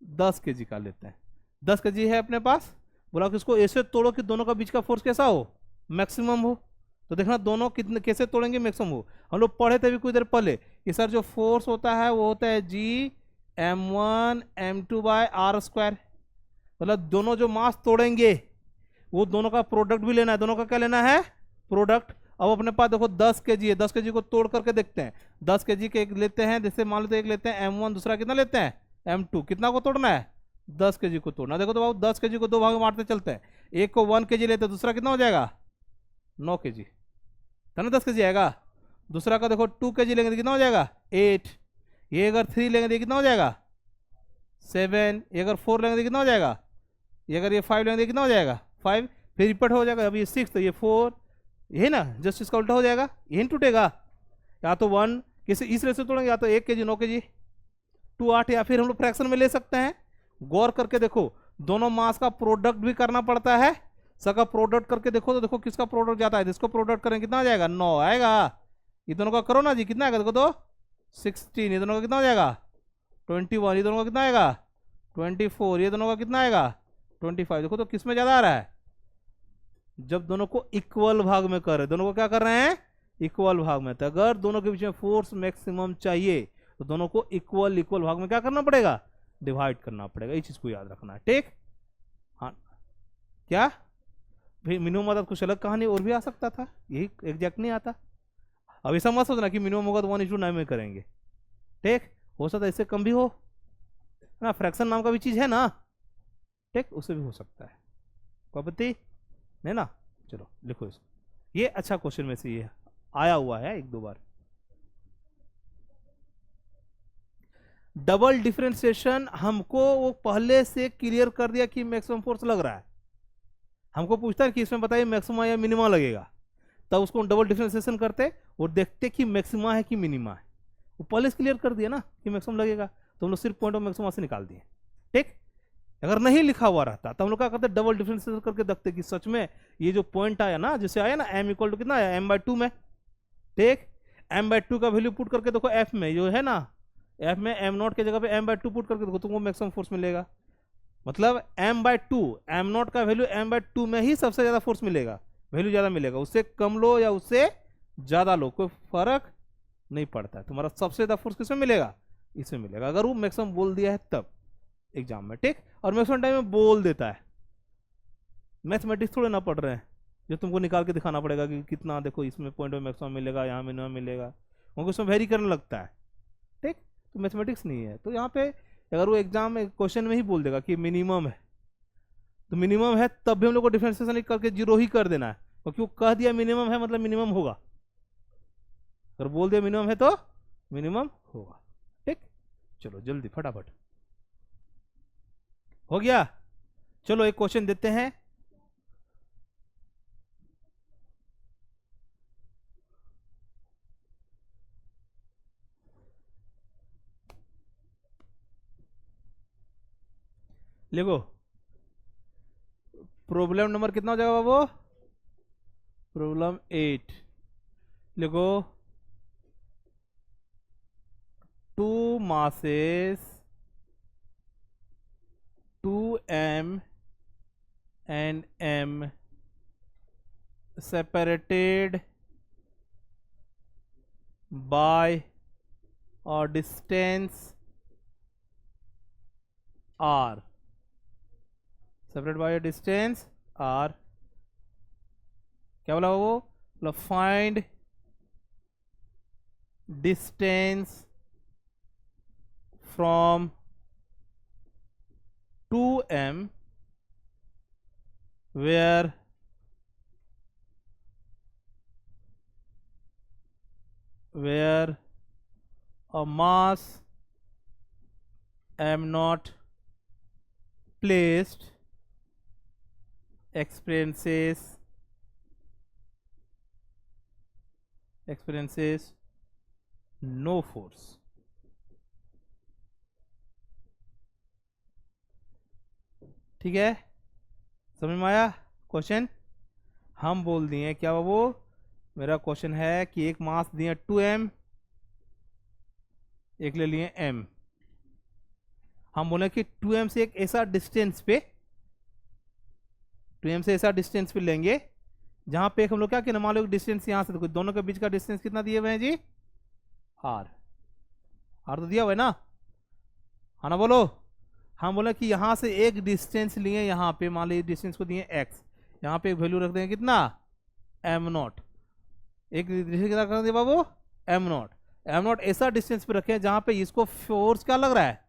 10 kg का लेते हैं, 10 kg है अपने पास। बोला कि इसको ऐसे तोड़ो कि दोनों का बीच का फोर्स कैसा हो, मैक्सिमम हो। तो देखना दोनों कितने कैसे तोड़ेंगे, मैक्सिमम हो। हम लोग पढ़े थे अभी कुछ देर पहले कि सर जो फोर्स होता है वो होता है G m1m2/r²। मतलब दोनों जो मास तोड़ेंगे वो दोनों का प्रोडक्ट भी लेना है, दोनों का क्या लेना है, प्रोडक्ट। अब अपने पास देखो 10 kg है, 10 kg को तोड़ करके देखते हैं। 10 kg के एक लेते हैं, जैसे मान लो तो एक लेते हैं m1, दूसरा कितना लेते हैं m2। कितना को तोड़ना है, 10 kg को तोड़ना। देखो तो बाबू 10 kg को दो भाग में बांटते चलते हैं, एक को 1 kg लेते हैं, दूसरा कितना हो जाएगा 9 kg, है ना 10 kg आएगा। दूसरा का देखो 2 kg लेंगे तो कितना हो जाएगा 8। ये अगर 3 लेंगे तो कितना हो जाएगा 7। ये अगर 4 लेंगे तो कितना हो जाएगा, ये अगर ये 5 लेंगे तो कितना हो जाएगा 5। फिर रिपीट हो जाएगा, अभी 6 तो ये 4, ये ना जस्ट इसका उल्टा हो जाएगा, यही टूटेगा। या तो 1 किसी इस रेस से तोड़ेंगे, या तो 1 kg 9 kg 2 8, या फिर हम लोग फ्रैक्शन में ले सकते हैं। गौर करके देखो दोनों मास का प्रोडक्ट भी करना पड़ता है, सबका प्रोडक्ट करके देखो तो देखो किसका प्रोडक्ट जाता है, जिसको प्रोडक्ट करेंगे कितना आ जाएगा 9 आएगा। ये दोनों का करो ना जी, कितना आएगा देखो तो 16। ये दोनों का कितना हो जाएगा 21। ये दोनों का कितना आएगा 24। ये दोनों का कितना आएगा 25। देखो तो किसमें ज्यादा आ रहा है, जब दोनों को इक्वल भाग में कर रहे हैं, दोनों को क्या कर रहे हैं इक्वल भाग में। तो अगर दोनों के बीच में फोर्स मैक्सिमम चाहिए तो दोनों को इक्वल भाग में क्या करना पड़ेगा, डिवाइड करना पड़ेगा। इस चीज को याद रखना है, ठीक। हाँ क्या भाई, मिनिमम मदद कुछ अलग कहानी और भी आ सकता था, यही एग्जैक्ट नहीं आता। अब ऐसा मत सोचना कि मिनिमम होगा तो 1:9 में करेंगे, ठीक। हो सकता है इससे कम भी हो ना, फ्रैक्शन नाम का भी चीज है ना, ठीक, उससे भी हो सकता है, कोई आपत्ति नहीं ना। चलो लिखो इसको, ये अच्छा क्वेश्चन में से ये आया हुआ है 1-2 बार। डबल डिफरेंशिएशन हमको वो पहले से क्लियर कर दिया कि मैक्सिमम फोर्स लग रहा है, हमको पूछता है कि इसमें बताइए मैक्सिमा या मिनिमा लगेगा, तब उसको डबल डिफरेंशिएशन करते और देखते कि मैक्सिमा है कि मिनिमा है। वो पहले से क्लियर कर दिया ना कि मैक्सिमम लगेगा, तो हम लोग सिर्फ पॉइंट ऑफ मैक्सिमा से निकाल दिए, ठीक। अगर नहीं लिखा हुआ रहता तो हम लोग क्या करते, डबल डिफरेंशिएशन करके देखते कि सच में ये जो पॉइंट आया ना, जैसे आया ना m इक्वल टू कितना आया m/2 में, ठीक। m/2 का वैल्यू पुट करके देखो f में जो है ना, f में m0 की जगह पे m/2 पुट करके देखो तुमको मैक्सिमम फोर्स मिलेगा। मतलब m/2, एम नॉट का वैल्यू m/2 में ही सबसे ज्यादा फोर्स मिलेगा, वैल्यू ज्यादा मिलेगा। उससे कम लो या उससे ज्यादा लो कोई फर्क नहीं पड़ता है। तुम्हारा सबसे ज्यादा फोर्स किसमें मिलेगा, इसमें मिलेगा, अगर वो मैक्सिमम बोल दिया है तब एग्जाम में, ठीक। और मैक्सिमम टाइम में बोल देता है, मैथमेटिक्स थोड़े ना पढ़ रहे हैं जो तुमको निकाल के दिखाना पड़ेगा कि कितना, देखो इसमें पॉइंट में मैक्सिमम मिलेगा, यहाँ मिनिमम मिलेगा, उनको उसमें वेरी करने लगता है, ठीक। तो मैथमेटिक्स नहीं है। तो यहाँ पे अगर वो एग्जाम में क्वेश्चन में ही बोल देगा कि मिनिमम है, तो मिनिमम है तब भी हम लोग को डिफरेंशिएशन करके जीरो ही कर देना है, क्योंकि वो कह दिया मिनिमम है मतलब मिनिमम होगा, अगर बोल दिया मिनिमम है तो मिनिमम होगा, ठीक। चलो जल्दी फटाफट हो गया। चलो एक क्वेश्चन देते हैं। देखो प्रॉब्लम नंबर कितना हो जाएगा बाबू, प्रॉब्लम 8। देखो 2 masses 2m and m separated by a distance r, separated by a distance r, क्या बोला वो, मतलब find distance from 2m where a mass m not placed experiences no force। ठीक है, समझ में आया क्वेश्चन। हम बोल दिए क्या वो, मेरा क्वेश्चन है कि एक मास दिए 2m, एक ले लिए m। हम बोले कि 2m से एक ऐसा डिस्टेंस पे, 2m से ऐसा डिस्टेंस पे लेंगे जहां पे हम लोग क्या कि मान लो डिस्टेंस यहां से, देखो दोनों के बीच का डिस्टेंस कितना दिए हुए हैं जी, r तो दिया हुआ है ना, हाँ ना बोलो। हम बोले कि यहां से एक डिस्टेंस लिए, यहाँ पे मान लीजिए डिस्टेंस को दिए x, यहाँ पे एक वैल्यू रख देंगे कितना, m नॉट, एक डिस्टेंस कितना कर दिया बाबू, m नॉट ऐसा डिस्टेंस पे रखे जहां पे इसको फोर्स क्या लग रहा है,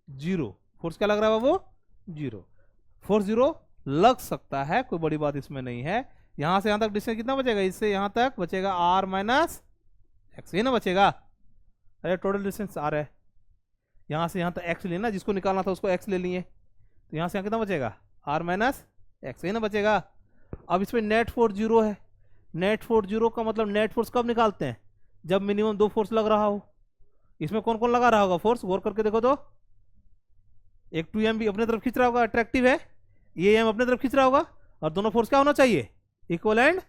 जीरो, फोर्स क्या लग रहा है बाबू, जीरो। फोर्स जीरो लग सकता है, कोई बड़ी बात इसमें नहीं है। यहां से यहां तक डिस्टेंस कितना बचेगा, इससे यहां तक बचेगा r माइनस एक्स, ये ना बचेगा, अरे टोटल डिस्टेंस r है, यहां से यहां तक x लेना, जिसको निकालना था उसको x ले लिए, तो यहां से यहां कितना बचेगा, r माइनस एक्स, ये ना बचेगा। अब इसमें नेट फोर्स जीरो है, नेट फोर्स जीरो का मतलब नेट फोर्स कब निकालते हैं, जब मिनिमम 2 फोर्स लग रहा हो। इसमें कौन कौन लगा रहा होगा फोर्स, गौर करके देखो तो, एक 2m भी अपने तरफ खींच रहा होगा, अट्रैक्टिव है, ये m अपने तरफ खींच रहा होगा, और दोनों फोर्स क्या होना चाहिए, इक्वल एंड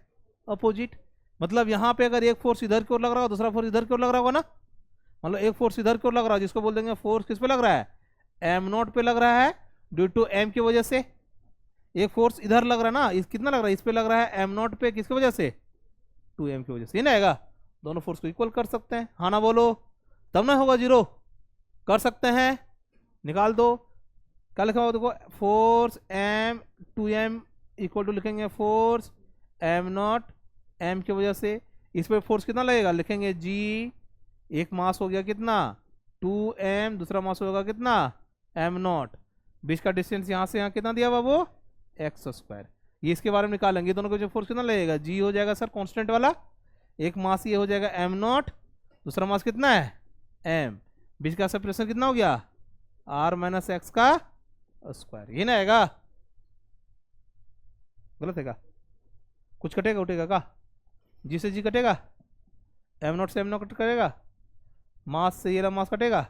अपोजिट। मतलब यहाँ पे अगर एक फोर्स इधर की ओर लग रहा होगा, दूसरा फोर्स इधर की ओर लग रहा होगा ना, मतलब एक फोर्स इधर की ओर लग रहा है जिसको बोल देंगे फोर्स किस पे लग रहा है, m नॉट पे लग रहा है, ड्यू टू m की वजह से। एक फोर्स इधर लग रहा है ना, इस कितना लग रहा है, इस पे लग रहा है m नॉट पे, किसकी वजह से, 2m की वजह से, ये ना आएगा। दोनों फोर्स को इक्वल कर सकते हैं, हाँ ना बोलो, तब ना होगा जीरो, कर सकते हैं, निकाल दो। क्या लिखा हुआ देखो, force m 2m equal to लिखेंगे फोर्स m नॉट m की वजह से, इस पे फोर्स कितना लगेगा, लिखेंगे g, एक मास हो गया कितना 2m, दूसरा मास होगा कितना m नॉट, बीच का डिस्टेंस यहाँ से यहाँ कितना दिया बाबू, एक्स स्क्वायर। ये इसके बारे में निकालेंगे, दोनों को जो फोर्स कितना लगेगा, g हो जाएगा सर कांस्टेंट वाला, एक मास ये हो जाएगा m नॉट, दूसरा मास कितना है m, बीच का सेपरेशन कितना हो गया r माइनस एक्स का स्क्वायर, ये ना आएगा, गलत है क्या, कुछ कटेगा उठेगा का, जी से जी कटेगा, m नॉट से m नॉट कटेगा, मास से ये मास कटेगा,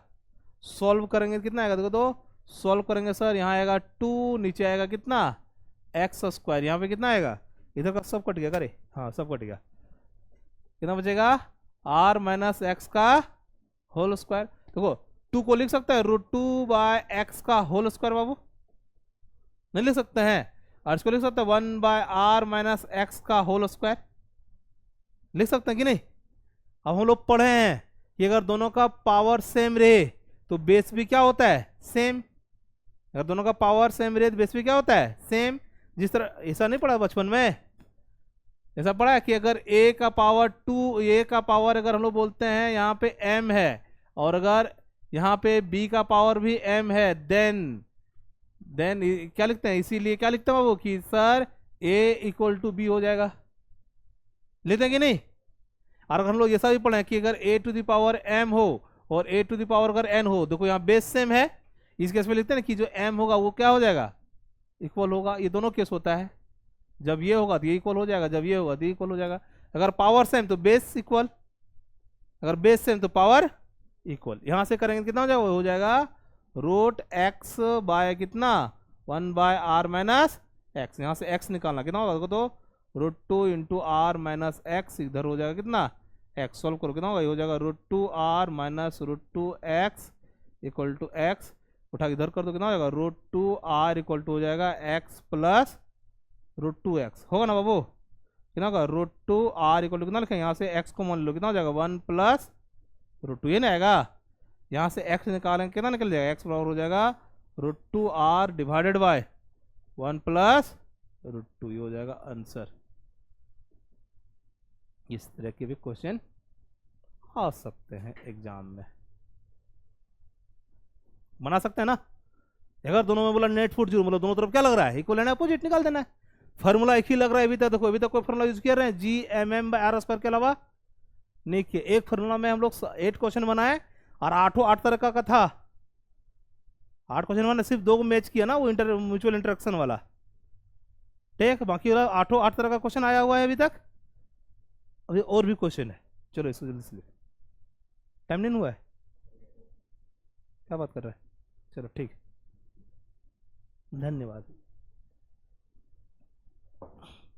सॉल्व करेंगे कितना आएगा देखो तो, सॉल्व करेंगे सर यहाँ आएगा 2, नीचे आएगा कितना एक्स स्क्वायर, यहाँ पे कितना आएगा, इधर का सब कट गया करे, हाँ सब कट गया, कितना बचेगा r माइनस एक्स का होल स्क्वायर। देखो 2 को लिख सकता है √2 बाय एक्स का होल स्क्वायर बाबू, नहीं लिख सकते हैं, और इसको लिख सकते हैं 1/r-x का होल स्क्वायर, लिख सकते हैं कि नहीं। अब हम लोग पढ़े हैं कि अगर दोनों का पावर सेम रहे तो बेस भी क्या होता है, सेम। अगर दोनों का पावर सेम रहे तो बेस भी क्या होता है, सेम। जिस तरह ऐसा नहीं पढ़ा बचपन में, ऐसा पढ़ा है कि अगर a का पावर 2, a का पावर अगर हम लोग बोलते हैं यहाँ पे m है, और अगर यहाँ पे b का पावर भी m है, देन क्या लिखते हैं, इसीलिए क्या लिखते हैं वो कि सर a = b हो जाएगा, लेते हैं कि नहीं। और अगर हम लोग ऐसा भी पढ़े कि अगर a⁴ m हो और a⁴ अगर n हो, देखो यहाँ बेस सेम है, इस केस में लिखते हैं ना कि जो m होगा वो क्या हो जाएगा, इक्वल होगा। ये दोनों केस होता है, जब ये होगा तो ये इक्वल हो जाएगा, जब ये होगा तो ये इक्वल हो जाएगा। अगर पावर सेम तो बेस इक्वल, अगर बेस सेम तो पावर इक्वल। यहां से करेंगे कितना हो जाएगा, हो जाएगा √x बाय कितना 1/r-x। यहां से x निकालना कितना होगा, तो √2 × r-x, इधर हो जाएगा कितना x, सॉल्व करो कितना होगा, ये हो जाएगा √2r - √2x = x, उठा के इधर कर दो कितना हो जाएगा, √2r = हो जाएगा x + √2x, होगा ना बाबू, कितना होगा √2r = कितना लिखेंगे, यहाँ से x को मान लो कितना हो जाएगा 1 + √2, ये ना आएगा। यहाँ से x निकालेंगे कितना निकल जाएगा, x बराबर हो जाएगा √2r / 1 + √2, ये हो जाएगा आंसर। इस तरह के भी क्वेश्चन आ सकते हैं एग्जाम में, बना सकते हैं ना। अगर दोनों में बोला नेट फुट 0, मतलब दोनों तरफ क्या लग रहा है, इक्वल एंड अपोजिट, निकाल देना है। फार्मूला एक ही लग रहा है अभी तक, देखो अभी तक कोई फार्मूला यूज किया रहे हैं G(m(m)/r² के अलावा नहीं किया। एक फार्मूला में हम लोग 8 क्वेश्चन बनाए और 8 तरह का था। 8 क्वेश्चन मैंने सिर्फ 2 को मैच किया ना, वो म्यूचुअल इंटरेक्शन वाला, ठीक। बाकी 8 तरह का क्वेश्चन आया हुआ है अभी तक, अभी और भी क्वेश्चन है। चलो इसको जल्दी से, टाइम नहीं हुआ है, क्या बात कर रहा है, चलो ठीक, धन्यवाद।